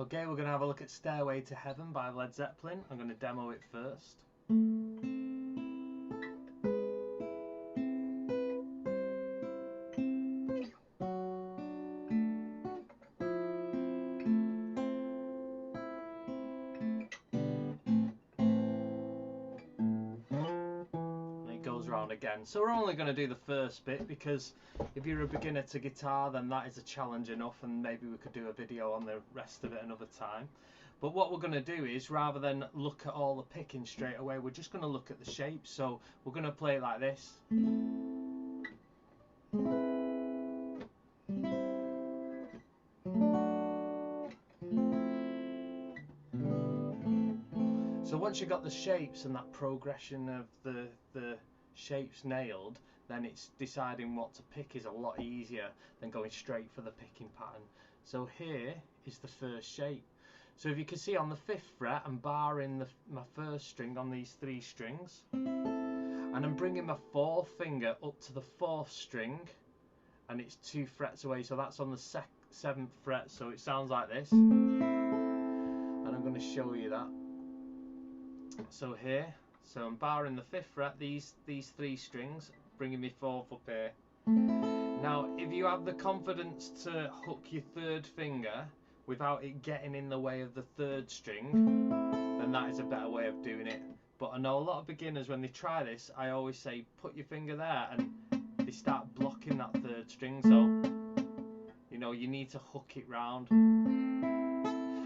Okay, we're going to have a look at Stairway to Heaven by Led Zeppelin. I'm going to demo it first. Goes around again. So we're only going to do the first bit because if you're a beginner to guitar, then that is a challenge enough, and maybe we could do a video on the rest of it another time. But what we're going to do is, rather than look at all the picking straight away, we're just going to look at the shapes. So we're going to play it like this. So once you've got the shapes and that progression of the shapes nailed, then it's deciding what to pick is a lot easier than going straight for the picking pattern. So here is the first shape. So if you can see on the 5th fret, I'm barring my first string on these 3 strings, and I'm bringing my 4th finger up to the 4th string, and it's 2 frets away, so that's on the 7th fret, so it sounds like this, and I'm going to show you that. So here, so I'm barring the 5th fret, these 3 strings, bringing my 4th up here. Now if you have the confidence to hook your 3rd finger without it getting in the way of the 3rd string, then that is a better way of doing it. But I know a lot of beginners, when they try this, I always say put your finger there, and they start blocking that 3rd string, so you know you need to hook it round.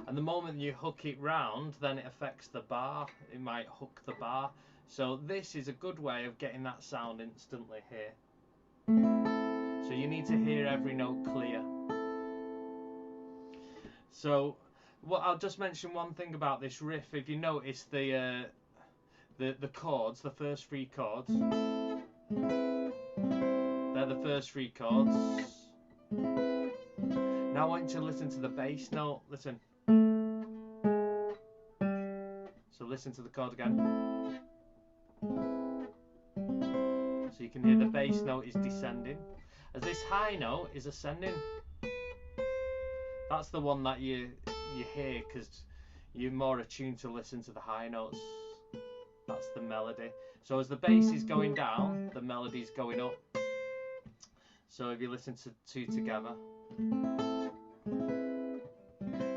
And the moment you hook it round, then it affects the bar. It might hook the bar. So this is a good way of getting that sound instantly here. So you need to hear every note clear. So I'll just mention one thing about this riff. If you notice the chords, the first 3 chords, they're the first 3 chords. Now I want you to listen to the bass note. Listen. So listen to the chord again. So you can hear the bass note is descending, as this high note is ascending. That's the one that you hear because you're more attuned to listen to the high notes. That's the melody. So as the bass is going down, the melody is going up. So if you listen to 2 together,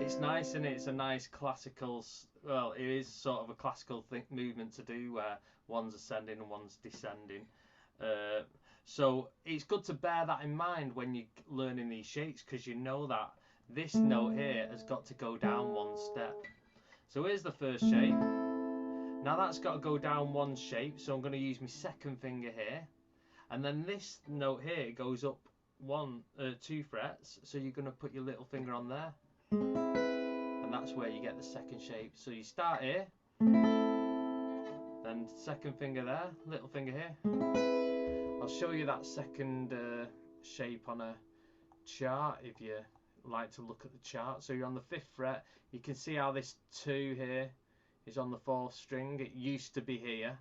it's nice, and it's a nice classical, well, it is sort of a classical movement to do where one's ascending and one's descending. So it's good to bear that in mind when you're learning these shapes, because you know that this note here has got to go down 1 step. So here's the first shape. Now that's got to go down 1 shape, so I'm going to use my 2nd finger here, and then this note here goes up 2 frets, so you're going to put your little finger on there, and that's where you get the 2nd shape. So you start here, then 2nd finger there, little finger here. I'll show you that 2nd shape on a chart if you like to look at the chart. So you're on the 5th fret, you can see how this 2 here is on the 4th string. It used to be here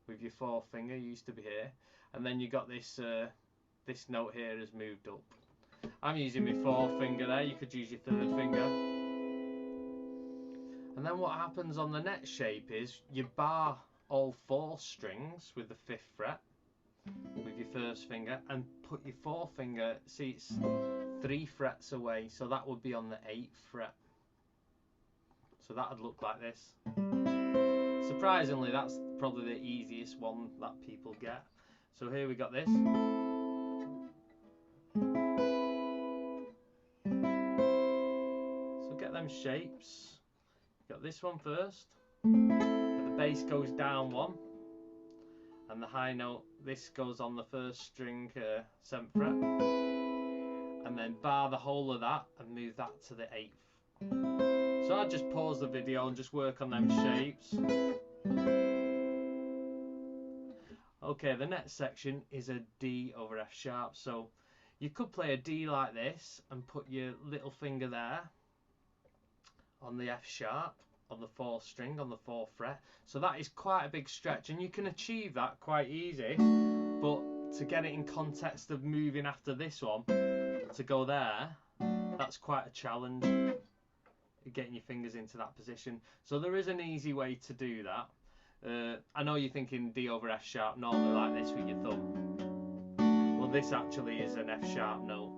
with your 4th finger, used to be here, and then you got this this note here has moved up. I'm using my 4th finger there, you could use your 3rd finger. And then what happens on the next shape is you bar all 4 strings with the 5th fret with your 1st finger, and put your 4th finger, see it's 3 frets away, so that would be on the 8th fret. So that would look like this. Surprisingly, that's probably the easiest one that people get. So here we got this. So get them shapes. Got this one first. The bass goes down 1, and the high note, this goes on the 1st string, 7th fret, and then bar the whole of that and move that to the 8th. So I'll just pause the video and just work on them shapes. Okay, the next section is a D over F sharp. So you could play a D like this and put your little finger there on the F sharp on the 4th string on the 4th fret. So that is quite a big stretch, and you can achieve that quite easy, but to get it in context of moving after this one to go there, that's quite a challenge. getting your fingers into that position. So there is an easy way to do that. I know you're thinking D over F sharp normally like this with your thumb. Well, this actually is an F sharp note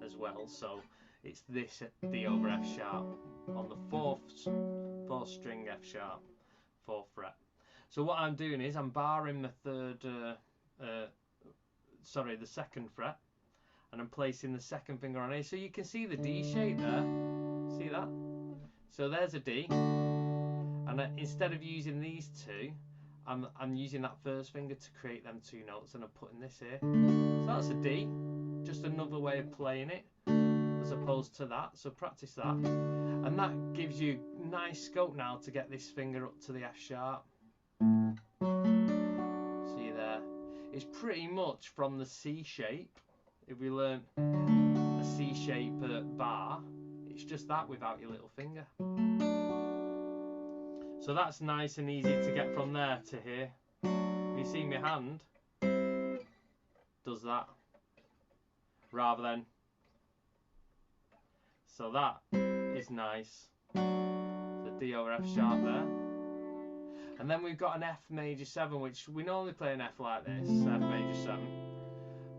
as well, so it's this D over F sharp on the fourth string F sharp, 4th fret. So what I'm doing is I'm barring the the 2nd fret, and I'm placing the 2nd finger on here. So you can see the D shape there. See that? So there's a D, and instead of using these two, I'm using that 1st finger to create them 2 notes, and I'm putting this here. So that's a D, just another way of playing it as opposed to that. So practice that, and that gives you nice scope now to get this finger up to the F sharp. See there? It's pretty much from the C shape. If we learn a C shape bar, it's just that without your little finger. So that's nice and easy to get from there to here. You see my hand does that rather than. So that is nice. So D over F sharp there. And then we've got an F major 7, which we normally play an F like this, F major 7.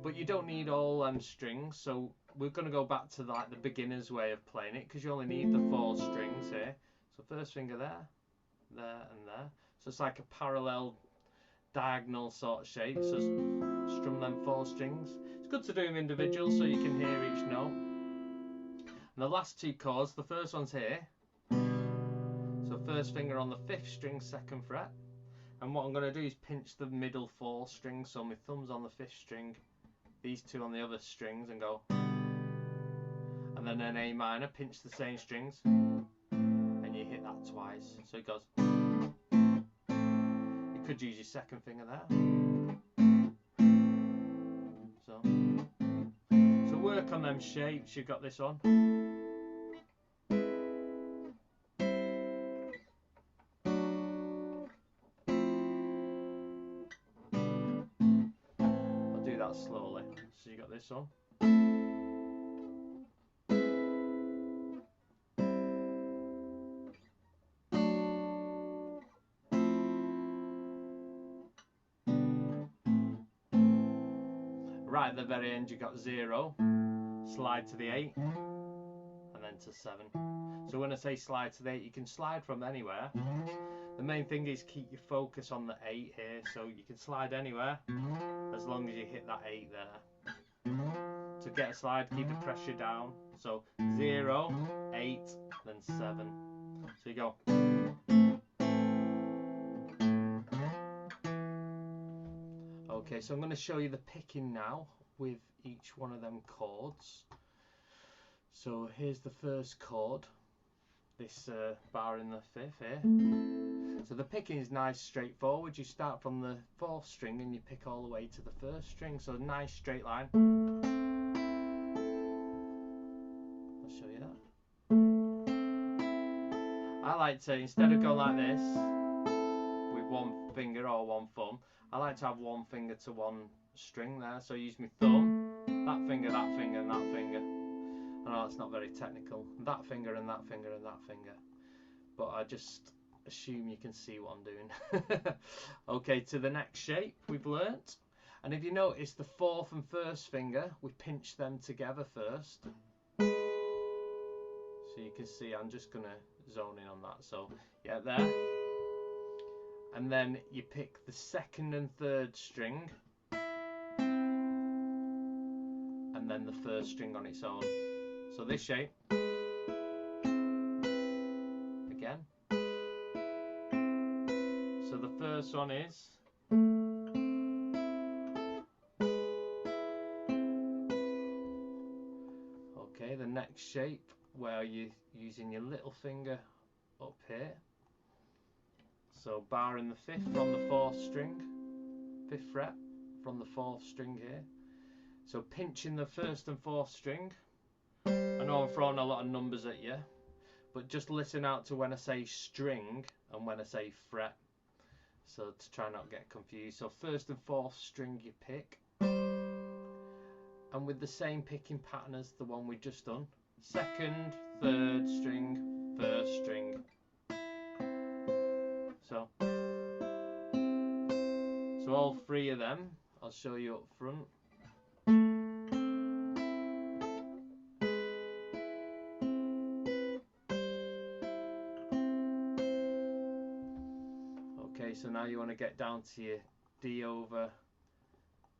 But you don't need all strings, so we're going to go back to like the beginner's way of playing it, because you only need the 4 strings here. So 1st finger there, there and there. So it's like a parallel diagonal sort of shape. So strum them 4 strings. It's good to do them individual so you can hear each note. And the last 2 chords, the first one's here. So 1st finger on the 5th string, 2nd fret. And what I'm going to do is pinch the middle 4 strings. So my thumb's on the 5th string, these 2 on the other strings, and go. And then an A minor, pinch the same strings, and you hit that twice. So it goes. You could use your 2nd finger there. So work on them shapes. You've got this on. I'll do that slowly. So you got this on. Right at the very end you got 0, slide to the 8, and then to 7. So when I say slide to the 8, you can slide from anywhere. The main thing is keep your focus on the 8 here, so you can slide anywhere as long as you hit that 8 there. To get a slide, keep the pressure down. So 0, 8, then 7. So you go. Okay, so I'm going to show you the picking now with each one of them chords. So here's the 1st chord, this bar in the 5th here. So the picking is nice, straightforward. You start from the 4th string and you pick all the way to the 1st string. So nice straight line. I'll show you that. I like to, instead of going like this with 1 finger or 1 thumb, I like to have 1 finger to 1 string there. So I use my thumb, that finger, and that finger. I know it's not very technical. That finger and that finger and that finger. But I just assume you can see what I'm doing. Okay, to the next shape we've learnt. And if you notice, the 4th and 1st finger, we pinch them together first. So you can see I'm just going to zone in on that. So yeah, there. And then you pick the 2nd and 3rd string, and then the 1st string on its own. So this shape, again. So the first one is, okay, the next shape where you're using your little finger up here. So bar in the 5th from the 4th string, 5th fret from the 4th string here. So pinching the 1st and 4th string. I know I'm throwing a lot of numbers at you, but just listen out to when I say string and when I say fret. So to try not get confused. So 1st and 4th string you pick. And with the same picking pattern as the one we just done. 2nd, 3rd string, first string. So all three of them, I'll show you up front. Okay, so now you want to get down to your D over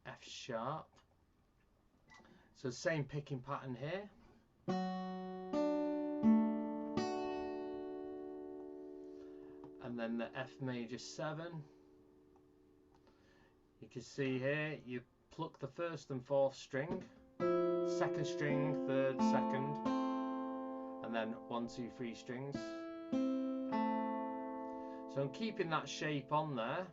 F sharp. So same picking pattern here. And then the F major 7. You can see here, you pluck the first and fourth string, second string, third, second, and then 1, 2, 3 strings. So I'm keeping that shape on there,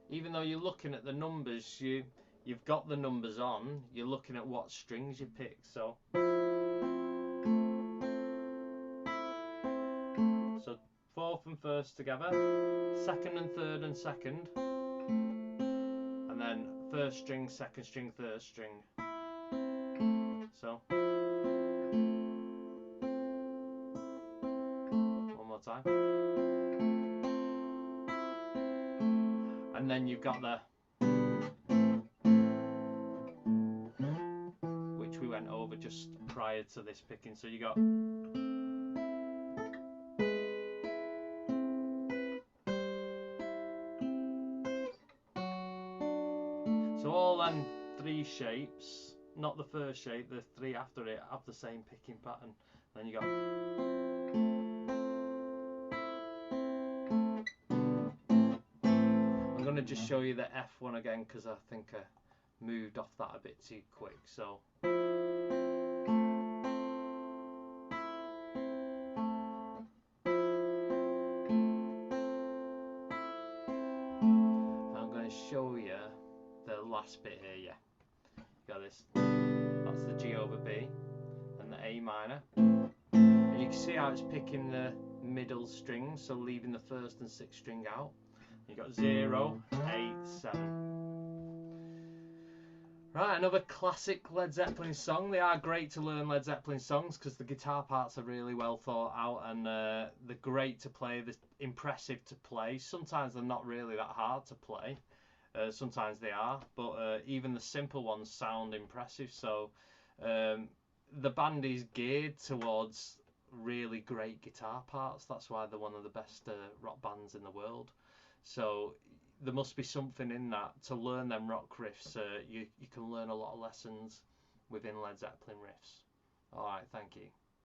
even though you're looking at the numbers, you've got the numbers on, you're looking at what strings you pick. So fourth and first together, second and third and second, and then first string, second string, third string. So one more time. And then you've got the, which we went over just prior to this picking. So you got so all them 3 shapes, not the first shape, the 3 after it have the same picking pattern. Then you got I'm going to just show you the F one again because I think I moved off that a bit too quick. So I'm going to show you the last bit here. Yeah, you got this, that's the G over B and the A minor, and you can see how it's picking the middle strings, so leaving the first and sixth string out. You got 0, 8, 7. Right, another classic Led Zeppelin song. They are great to learn Led Zeppelin songs because the guitar parts are really well thought out, and they're great to play, they're impressive to play. Sometimes they're not really that hard to play, sometimes they are, but even the simple ones sound impressive. So the band is geared towards really great guitar parts. That's why they're one of the best rock bands in the world. So there must be something in that to learn them rock riffs. You can learn a lot of lessons within Led Zeppelin riffs. Alright, thank you.